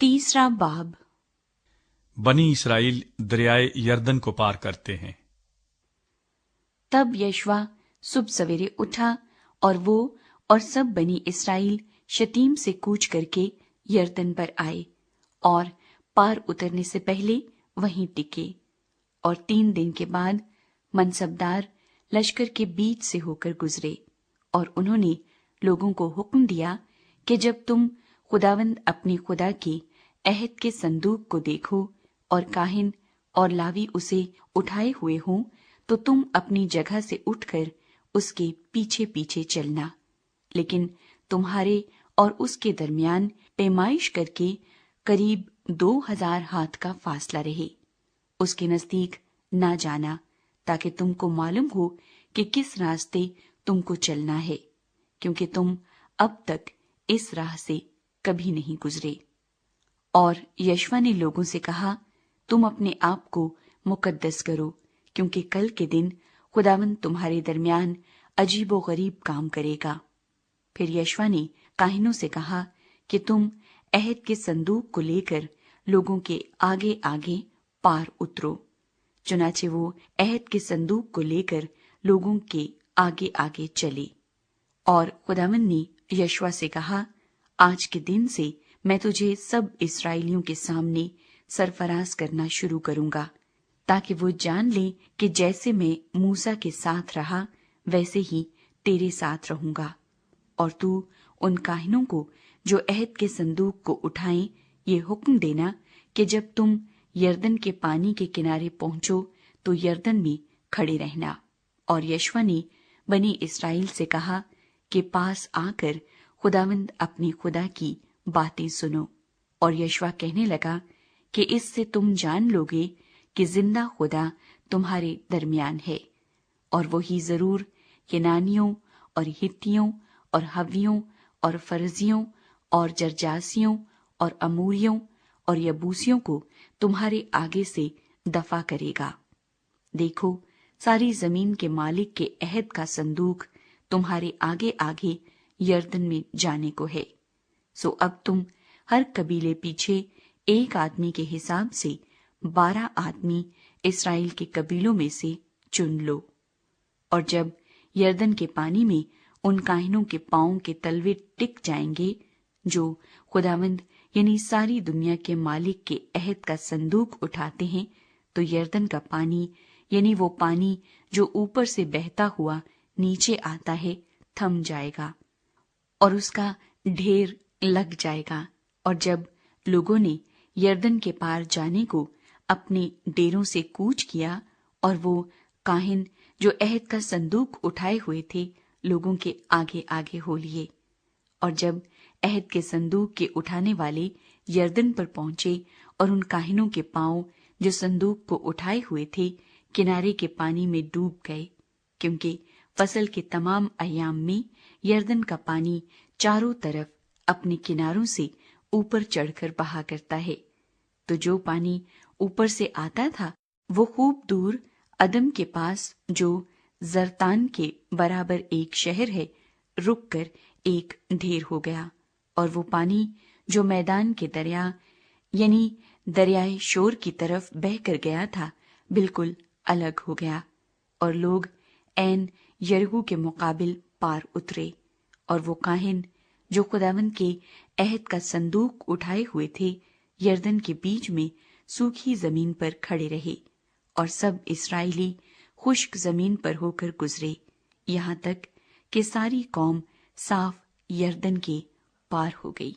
तीसरा बाब। बनी इसराइल दरियाए यरदन को पार करते हैं। तब यशवा सुबह सवेरे उठा और वो और सब बनी इसराइल शतीम से कूच करके यरदन पर आए और पार उतरने से पहले वहीं टिके। और 3 दिन के बाद मनसबदार लश्कर के बीच से होकर गुजरे। और उन्होंने लोगों को हुक्म दिया कि जब तुम खुदावंद अपने खुदा के अहद के संदूक को देखो और काहिन और लावी उसे उठाए हुए हों, तो तुम अपनी जगह से उठकर उसके पीछे पीछे चलना। लेकिन तुम्हारे और उसके दरमियान पैमाइश करके करीब 2000 हाथ का फासला रहे। उसके नजदीक ना जाना, ताकि तुमको मालूम हो कि किस रास्ते तुमको चलना है, क्योंकि तुम अब तक इस राह से कभी नहीं गुजरे। और यशवा ने लोगों से कहा, तुम अपने आप को मुकद्दस करो, क्योंकि कल के दिन खुदावंद तुम्हारे दरमियान अजीबो गरीब काम करेगा। फिर यशवा ने काहिनों से कहा कि तुम अहद के संदूक को लेकर लोगों के आगे आगे पार उतरो। चुनाचे वो अहद के संदूक को लेकर लोगों के आगे आगे चले। और खुदावंद ने यशवा से कहा, आज के दिन से मैं तुझे सब इस्राएलियों के सामने सरफराज करना शुरू करूंगा, ताकि वो जान ले कि जैसे मैं मूसा के साथ रहा वैसे ही तेरे साथ रहूंगा। और तू उन काहिनों को जो अहद के संदूक को उठाएं ये हुक्म देना कि जब तुम यरदन के पानी के किनारे पहुंचो तो यरदन में खड़े रहना। और यशवा ने बनी इसराइल से कहा कि पास आकर खुदावंद अपने खुदा की बातें सुनो। और यशवा कहने लगा कि इससे तुम जान लोगे कि जिंदा खुदा तुम्हारे दरमियान है, और वही जरूर केनानियों और हित्तियों और हवियों और फरजियों और जरजासियों और अमूरियों और यबूसियों को तुम्हारे आगे से दफा करेगा। देखो, सारी जमीन के मालिक के अहद का संदूक तुम्हारे आगे आगे यरदन में जाने को है। सो अब तुम हर कबीले पीछे एक आदमी के हिसाब से 12 आदमी इस्राएल के कबीलों में से चुन लो। और जब यरदन के पानी में उन काहिनों के पांवों के तलवे टिक जाएंगे जो खुदावंद यानी सारी दुनिया के मालिक के अहद का संदूक उठाते हैं, तो यरदन का पानी यानी वो पानी जो ऊपर से बहता हुआ नीचे आता है थम जाएगा और उसका ढेर लग जाएगा। और जब लोगों ने यरदन के पार जाने को अपने डेरों से कूच किया और वो काहिन जो अहद का संदूक उठाए हुए थे लोगों के आगे आगे हो लिए। और जब अहद के संदूक के उठाने वाले यरदन पर पहुंचे और उन काहिनों के पांव जो संदूक को उठाए हुए थे किनारे के पानी में डूब गए, क्योंकि फसल के तमाम अय्याम में यरदन का पानी चारों तरफ अपने किनारों से ऊपर चढ़कर बहा करता है। तो जो पानी ऊपर से आता था वो खूब दूर अदम के पास जो जरतान के बराबर एक शहर है रुककर एक ढेर हो गया। और वो पानी जो मैदान के दरिया यानी दरियाए शोर की तरफ बह कर गया था बिल्कुल अलग हो गया। और लोग ऐन यरीहो के मुकाबिल पार उतरे। और वो काहिन जो खुदावंद के अहद का संदूक उठाए हुए थे यरदन के बीच में सूखी जमीन पर खड़े रहे। और सब इस्राएली खुश्क जमीन पर होकर गुजरे, यहाँ तक कि सारी कौम साफ यरदन के पार हो गई।